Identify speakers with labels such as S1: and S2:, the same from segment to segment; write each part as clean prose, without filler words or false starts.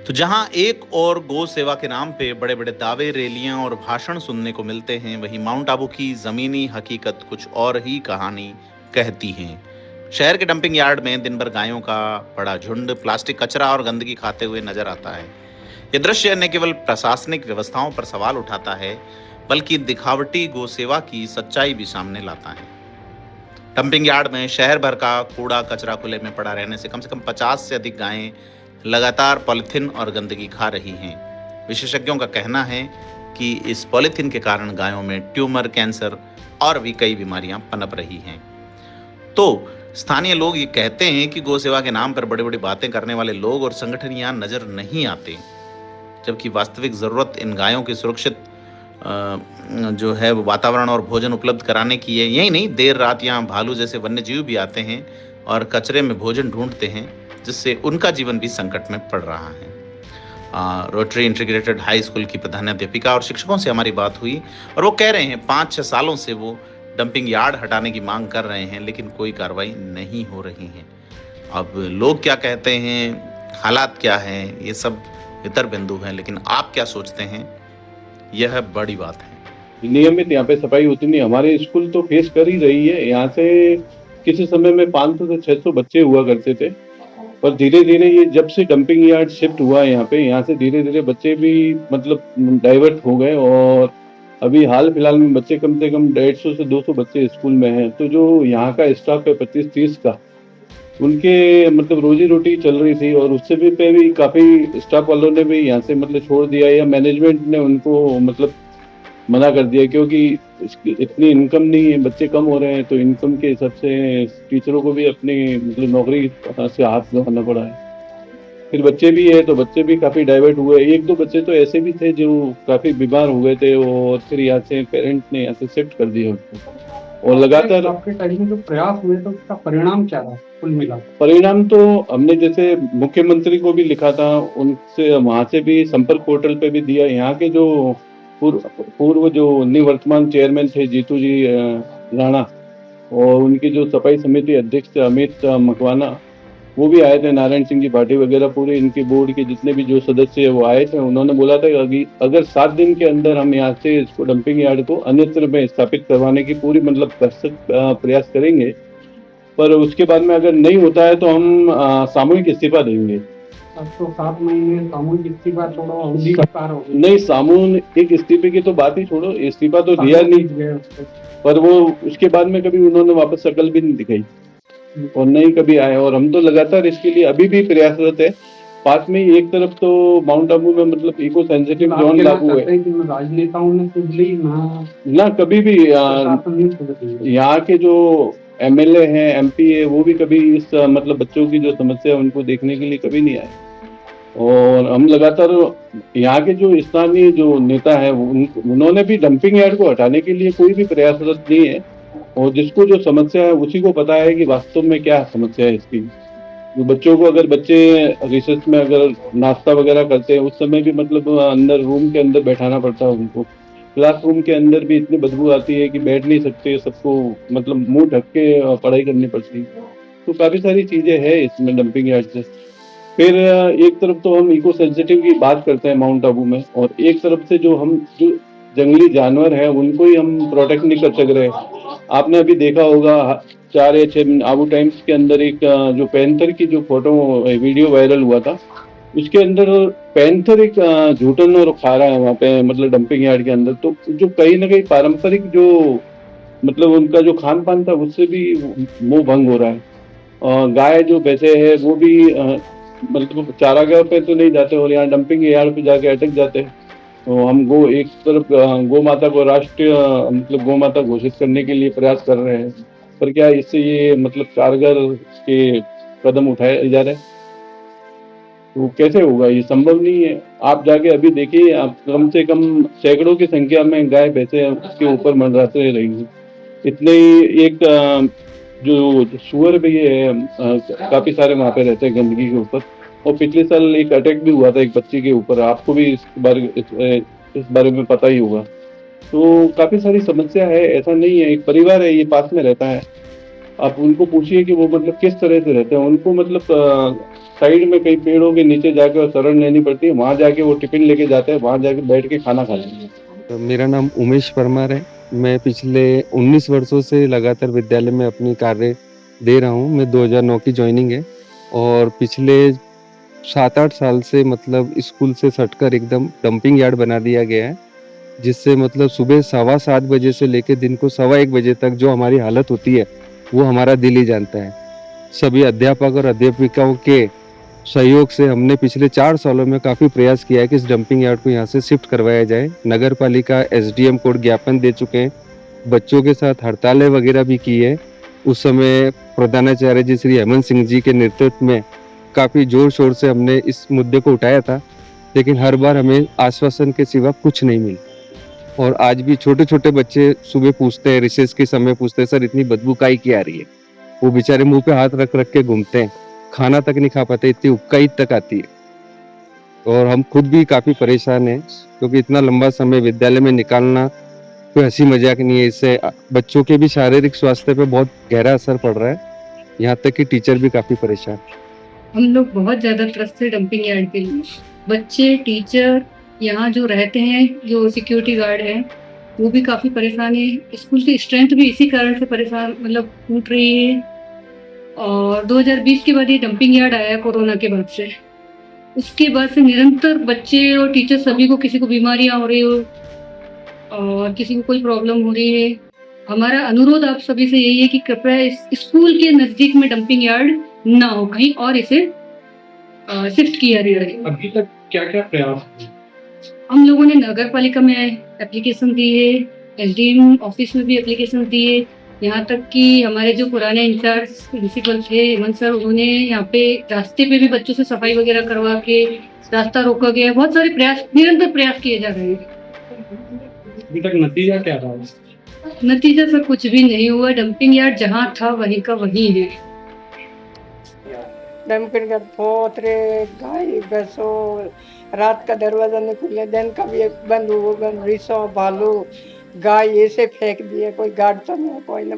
S1: तो जहां एक और गौ सेवा के नाम पे बड़े-बड़े दावे, रैलियां और भाषण सुनने को मिलते हैं, वहीं माउंट आबू की ज़मीनी हकीकत कुछ और ही कहानी कहती है। शहर के डंपिंग यार्ड में दिन भर गायों का बड़ा झुंड प्लास्टिक कचरा और गंदगी खाते हुए नजर आता है। ये दृश्य न केवल प्रशासनिक व्यवस्थाओं पर सवाल उठाता है, बल्कि दिखावटी गौ सेवा की सच्चाई भी सामने लाता है। डंपिंग यार्ड में शहर भर का कूड़ा कचरा खुले में पड़ा रहने से कम 50 से अधिक गायें लगातार पॉलिथीन और गंदगी खा रही हैं। विशेषज्ञों का कहना है कि इस पॉलिथीन के कारण गायों में ट्यूमर, कैंसर और भी कई बीमारियां पनप रही हैं। तो स्थानीय लोग ये कहते हैं कि गौ सेवा के नाम पर बड़ी बड़ी बातें करने वाले लोग और संगठन यहाँ नजर नहीं आते, जबकि वास्तविक जरूरत इन गायों की सुरक्षित जो है वो वातावरण और भोजन उपलब्ध कराने की है। यही नहीं, देर रात यहाँ भालू जैसे वन्य जीव भी आते हैं और कचरे में भोजन ढूंढते हैं, जिससे उनका जीवन भी संकट में पड़ रहा है। रोटरी इंटीग्रेटेड हाई स्कूल की प्रधानाध्यापिका और शिक्षकों से हमारी बात हुई और वो कह रहे हैं 5-6 सालों से वो डंपिंग यार्ड हटाने की मांग कर रहे हैं, लेकिन कोई कार्रवाई नहीं हो रही है। अब लोग क्या कहते हैं, हालात क्या हैं, ये सब इतर बिंदु हैं, लेकिन आप क्या सोचते हैं, यह बड़ी बात है।
S2: नियमित यहाँ पे सफाई होती नहीं। हमारे स्कूल तो फेस कर ही रही है। यहाँ से किसी समय में 500 से 600 बच्चे हुआ करते थे, पर धीरे धीरे ये जब से डंपिंग यार्ड शिफ्ट हुआ है यहाँ पे, यहाँ से धीरे धीरे बच्चे भी मतलब डाइवर्ट हो गए और अभी हाल फिलहाल में बच्चे कम से कम 150 से 200 बच्चे स्कूल में हैं। तो जो यहाँ का स्टाफ है 25-30 का, उनके मतलब रोजी रोटी चल रही थी और उससे भी पे भी काफी स्टाफ वालों ने भी यहाँ से मतलब छोड़ दिया या मैनेजमेंट ने उनको मतलब मना कर दिया, क्योंकि इतनी इनकम नहीं है, बच्चे कम हो रहे हैं, तो इनकम के हिसाब से टीचरों को भी अपनी मतलब नौकरी से हाथ धोना पड़ा है। फिर बच्चे भी है तो बच्चे भी काफी डाइवर्ट हुए। 1-2 बच्चे तो ऐसे भी थे जो काफी बीमार हो गए थे और फिर यहाँ से पेरेंट्स ने यहाँ से शिफ्ट कर दिया उनको। और लगातार
S3: आपके टाइम में जो प्रयास हुए तो उसका परिणाम क्या रहा कुल मिला?
S2: परिणाम तो हमने जैसे मुख्यमंत्री को भी लिखा था, उनसे वहां से भी संपर्क पोर्टल पे भी दिया। यहाँ के जो पूर्व जो निवर्तमान चेयरमैन थे जीतू जी राणा, और उनकी जो सफाई समिति अध्यक्ष थे अमित मकवाना, वो भी आए थे। नारायण सिंह जी भाटी वगैरह पूरे इनके बोर्ड के जितने भी जो सदस्य है वो आए थे। उन्होंने बोला था कि अगर 7 दिन के अंदर हम यहाँ से इसको डंपिंग यार्ड को अन्यत्र में स्थापित करवाने की पूरी मतलब प्रयास करेंगे, पर उसके बाद में अगर नहीं होता है तो हम सामूहिक इस्तीफा देंगे।
S3: अब तो 7 महीने सामूहिक इस्तीफा छोड़ो, अवधि का पार हो गई।
S2: नहीं, सामूहिक इस्तीफे की तो बात ही छोड़ो, इस्तीफा तो दिया नहीं, पर वो उसके बाद में कभी उन्होंने वापस शक्ल भी नहीं दिखाई और नहीं कभी आए। और हम तो लगातार इसके लिए अभी भी प्रयासरत है। पास में ही एक तरफ तो माउंट आबू में मतलब इको सेंसिटिव जोन लागू है।
S3: राजनेताओं ने कुछ भी
S2: ना कभी भी यहाँ के जो एमएलए हैं, एमपी है, वो भी कभी इस मतलब बच्चों की जो समस्या है उनको देखने के लिए कभी नहीं आए। और हम लगातार यहाँ के जो स्थानीय जो नेता है उन्होंने भी डंपिंग यार्ड को हटाने के लिए कोई भी प्रयासरत नहीं है। और जिसको जो समस्या है उसी को पता है कि वास्तव में क्या समस्या है इसकी। जो बच्चों को, अगर बच्चे रिसर्च में अगर नाश्ता वगैरह करते हैं उस समय भी मतलब अंदर रूम के अंदर बैठाना पड़ता है उनको। क्लासरूम के अंदर भी इतनी बदबू आती है कि बैठ नहीं सकते, सबको मतलब मुंह ढक के पढ़ाई करनी पड़ती है। तो काफी सारी चीजें हैं इसमें डंपिंग यार्ड से। फिर एक तरफ तो हम इको सेंसिटिव की बात करते हैं माउंट आबू में, और एक तरफ से जो जंगली जानवर है उनको ही हम प्रोटेक्ट नहीं कर सक रहे। आपने अभी देखा होगा 4 या 6 आबू टाइम्स के अंदर एक जो पैंथर की जो फोटो वीडियो वायरल हुआ था, उसके अंदर पैंथर एक झूठन और खा रहा है वहाँ पे मतलब डंपिंग यार्ड के अंदर। तो जो कहीं ना कहीं पारंपरिक जो मतलब उनका जो खान पान था उससे भी मोह भंग हो रहा है। गाय जो भैंसे है वो भी मतलब चारागाह पे तो नहीं जाते और यहाँ डंपिंग यार्ड पे जाके अटक जाते हैं। तो हम एक तरफ गौ माता को राष्ट्रीय मतलब गौ माता घोषित करने के लिए प्रयास कर रहे हैं, पर क्या इससे ये मतलब कारगर के कदम उठाए जा रहे हैं? तो कैसे होगा? ये संभव नहीं है। आप जाके अभी देखिए, आप कम से कम सैकड़ों की संख्या में गाय भैंसे उसके ऊपर मंडराते रहेंगी। इतने ही एक जो सुअर भी है काफी सारे वहाँ पे रहते हैं गंदगी के ऊपर। और पिछले साल एक अटैक भी हुआ था एक बच्ची के ऊपर, आपको भी इस बारे में पता ही होगा। तो काफी सारी समस्या है, ऐसा नहीं है। एक परिवार है, ये पास में रहता है। आप उनको पूछिए कि वो मतलब किस तरह से रहते हैं। उनको मतलब साइड में कई पेड़ों के नीचे जाके और शरण लेनी पड़ती है, वहाँ जाके वो टिफिन लेके जाते हैं, वहाँ जाके बैठ के खाना खा लेंगे।
S4: तो मेरा नाम उमेश परमार है। मैं पिछले 19 वर्षों से लगातार विद्यालय में अपनी कार्य दे रहा हूँ। मैं 2009 की जॉइनिंग है और पिछले 7-8 साल से मतलब स्कूल से सटकर एकदम डंपिंग यार्ड बना दिया गया है, जिससे मतलब सुबह 7:15 बजे से लेकर दिन को 1:15 बजे तक जो हमारी हालत होती है, वो हमारा दिल ही जानता है। सभी अध्यापक और अध्यापिकाओं के सहयोग से हमने पिछले 4 सालों में काफ़ी प्रयास किया है कि इस डंपिंग यार्ड को यहाँ से शिफ्ट करवाया जाए। नगर पालिका एसडीएम को ज्ञापन दे चुके हैं, बच्चों के साथ हड़तालें वगैरह भी की है। उस समय प्रधानाचार्य जी श्री हेमंत सिंह जी के नेतृत्व में काफ़ी ज़ोर-शोर से हमने इस मुद्दे को उठाया था, लेकिन हर बार हमें आश्वासन के सिवा कुछ नहीं मिला। और आज भी छोटे-छोटे बच्चे सुबह पूछते हैं, रिसेस के समय पूछते हैं, सर इतनी बदबू काहे की आ रही है? वो बेचारे मुँह पे हाथ रख-रख के घूमते हैं, खाना तक नहीं खा पाते, इतनी उबकाई तक आती है। और हम खुद भी काफ़ी परेशान हैं, क्योंकि इतना लंबा समय विद्यालय में निकालना कोई हँसी मज़ाक नहीं है। इससे बच्चों के भी शारीरिक स्वास्थ्य पे बहुत गहरा असर पड़ रहा है। यहाँ तक कि टीचर भी काफ़ी परेशान हैं।
S5: हम लोग बहुत ज़्यादा त्रस्त है डंपिंग यार्ड के लिए। बच्चे, टीचर, यहाँ जो रहते हैं, जो सिक्योरिटी गार्ड हैं, वो भी काफ़ी परेशान है। स्कूल की स्ट्रेंथ भी इसी कारण से परेशान मतलब टूट रही है। और 2020 के बाद ये डंपिंग यार्ड आया कोरोना के बाद से। उसके बाद से निरंतर बच्चे और टीचर सभी को किसी को बीमारियाँ हो रही हो और किसी को कोई प्रॉब्लम हो रही है। हमारा अनुरोध आप सभी से यही है कि कृपया इस स्कूल के नज़दीक में डंपिंग यार्ड ना हो, कहीं और इसे शिफ्ट किया जाए।
S3: अभी तक क्या क्या प्रयास हुए?
S5: हम लोगों ने नगर पालिका में एप्लीकेशन दी है, एसडीएम ऑफिस में भी एप्लीकेशन दी है। यहाँ तक कि हमारे जो पुराने इंचार्ज प्रिंसिपल थे हेमंत सर, उन्होंने यहाँ पे रास्ते पे भी बच्चों से सफाई वगैरह करवा के रास्ता रोका गया है। बहुत सारे प्रयास, निरंतर प्रयास किए जा रहे हैं।
S3: अभी तक नतीजा क्या रहा?
S5: नतीजा सर कुछ भी नहीं हुआ। डंपिंग यार्ड जहाँ था वहीं का वहीं है।
S6: डंपिंग यार्ड बहुत रे गाय भैंसों, रात का दरवाजा नहीं खुले, दिन का भी एक बंद वो बंद, रिसो भालू गाय ऐसे फेंक दिए, कोई गार्ड तो नहीं, कोई न।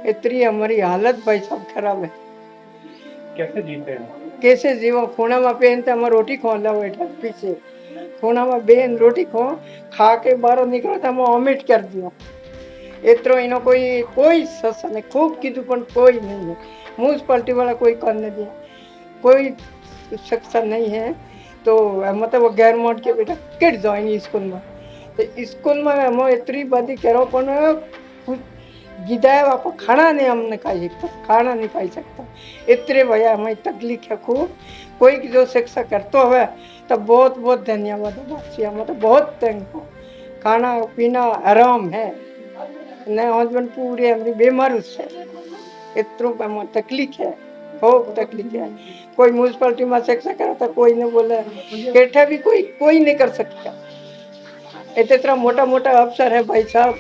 S6: इतनी हमारी हालत भाई सब खराब है।
S3: कैसे जीते हैं?
S6: कैसे जीवो? खूणा में पहनते हम रोटी खो ला बैठा पीछे, खूणा में बेन रोटी खा के बाहर निकलो तो हम वॉमिट कर दिया। इतरो इनो कोई सत्संग नहीं, खूब कीधु पण कोई नहीं है। म्यूनसिपालिटी वाला कोई करने दिया, कोई सेक्शन नहीं है। तो मतलब वो गैर मोड के बेटा किड जाएंगे स्कूल में, तो स्कूल में हम इतनी बदी करो पण गिदाए वापस खाना नहीं हमने खाई सकता, खाना नहीं खाई सकता। इतने भैया हमें तकलीफ है खूब। कोई जो शिक्षा करते हुए तो बहुत बहुत धन्यवाद है। हम तो बहुत थैंक, खाना पीना आराम है। नहीं हस्बैंड पूरे हमारी बीमार से इतना तकलीफ है, बहुत तकलीफ है। कोई म्यूनसिपालिटी में शिक्षा करा था, कोई ने बोला बैठा भी कोई नहीं कर सकता। इतना मोटा मोटा अफसर है भाई साहब,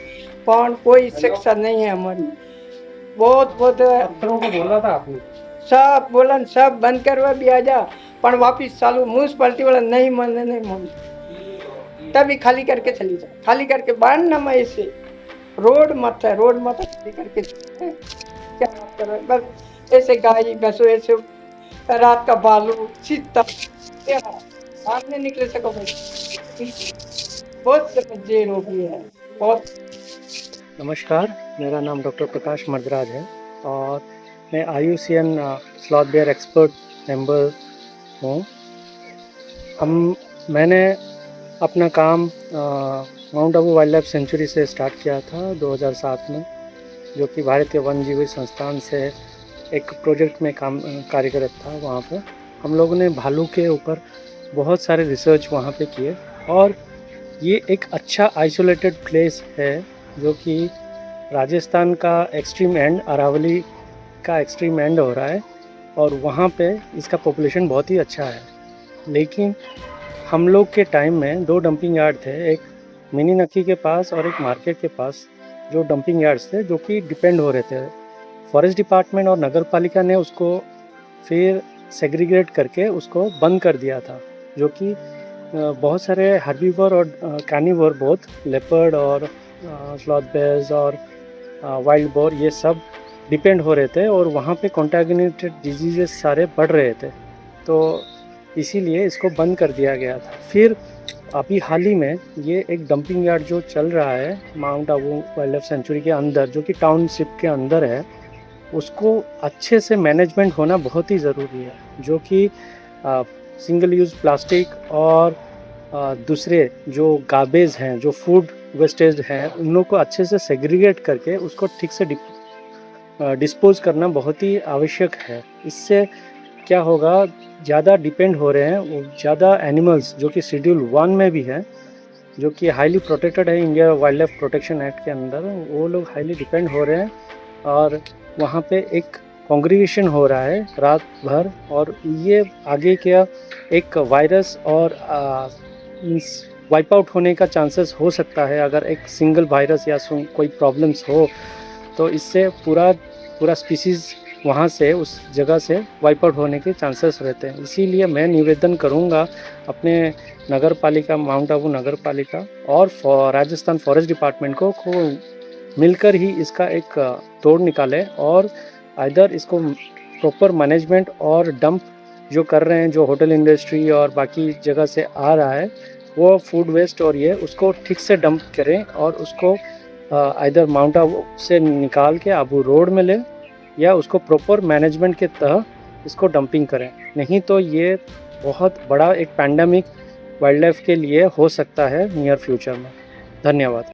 S6: पण कोई शिक्षा नहीं है हमारी। बहुत बहुत
S3: अफसरों को बोला था आपने?
S6: सब बोला, सब बंद करवा भी आ जा, पण वापिस चालू। म्यूनसिपालिटी वाला नहीं मान, तभी खाली करके चली जा, खाली करके बाहर ना मैं ऐसे रोड मत खाली करके क्या कर, बस ऐसे गाय भैंसो, ऐसे रात का भालू चीता बाहर नहीं निकले सको भाई। बहुत जेल हो गई है बहुत।
S7: नमस्कार, मेरा नाम डॉक्टर प्रकाश मर्दराज है और मैं IUCN sloth bear expert member हूँ। मैंने अपना काम Mount Abu wildlife sanctuary से स्टार्ट किया था 2007 में, जो कि भारतीय वन जीव संस्थान से एक प्रोजेक्ट में कार्यरत था। वहाँ पर हम लोगों ने भालू के ऊपर बहुत सारे रिसर्च वहाँ पे किए और ये एक अच्छा आइसोलेटेड प्लेस है, जो कि राजस्थान का एक्सट्रीम एंड, अरावली का एक्सट्रीम एंड हो रहा है और वहाँ पे इसका पॉपुलेशन बहुत ही अच्छा है। लेकिन हम लोग के टाइम में 2 डंपिंग यार्ड थे, एक मिनी नक्की के पास और एक मार्केट के पास, जो डंपिंग यार्ड्स थे जो कि डिपेंड हो रहे थे। फॉरेस्ट डिपार्टमेंट और नगर पालिका ने उसको फिर सेग्रीगेट करके उसको बंद कर दिया था, जो कि बहुत सारे हर्बीवर और कार्निवर, बहुत लेपर्ड और स्लॉथ बेयर्स और वाइल्ड बोर, ये सब डिपेंड हो रहे थे और वहाँ पे कॉन्टैमिनेटेड डिजीजेस सारे बढ़ रहे थे। तो इसीलिए इसको बंद कर दिया गया था। फिर अभी हाल ही में ये एक डंपिंग यार्ड जो चल रहा है mount Abu wildlife century के अंदर, जो कि टाउनशिप के अंदर है, उसको अच्छे से मैनेजमेंट होना बहुत ही ज़रूरी है। जो कि सिंगल यूज़ प्लास्टिक और दूसरे जो गार्बेज हैं, जो फूड वेस्टेज हैं, उन लोग को अच्छे से सेग्रीगेट करके उसको ठीक से डिस्पोज करना बहुत ही आवश्यक है। इससे क्या होगा, ज़्यादा डिपेंड हो रहे हैं ज़्यादा एनिमल्स जो कि शेड्यूल 1 में भी है, जो कि हाईली प्रोटेक्टेड है India wild life protection act के अंदर, वो लोग हाईली डिपेंड हो रहे हैं और वहाँ पे एक कांग्रीगेशन हो रहा है रात भर। और ये आगे क्या एक वायरस और वाइप आउट होने का चांसेस हो सकता है। अगर एक सिंगल वायरस या कोई प्रॉब्लम्स हो तो इससे पूरा स्पीसीज़ वहाँ से उस जगह से वाइप आउट होने के चांसेस रहते हैं। इसीलिए मैं निवेदन करूँगा अपने नगर पालिका, माउंट आबू नगर पालिका और राजस्थान फॉरेस्ट डिपार्टमेंट को मिलकर ही इसका एक तोड़ निकाले और इधर इसको प्रॉपर मैनेजमेंट और डंप जो कर रहे हैं, जो होटल इंडस्ट्री और बाकी जगह से आ रहा है, वो फूड वेस्ट और ये उसको ठीक से डंप करें और उसको इधर माउंट आबू से निकाल के आबू रोड में ले या उसको प्रॉपर मैनेजमेंट के तहत इसको डंपिंग करें। नहीं तो ये बहुत बड़ा एक पैंडेमिक वाइल्ड लाइफ के लिए हो सकता है नियर फ्यूचर में। धन्यवाद।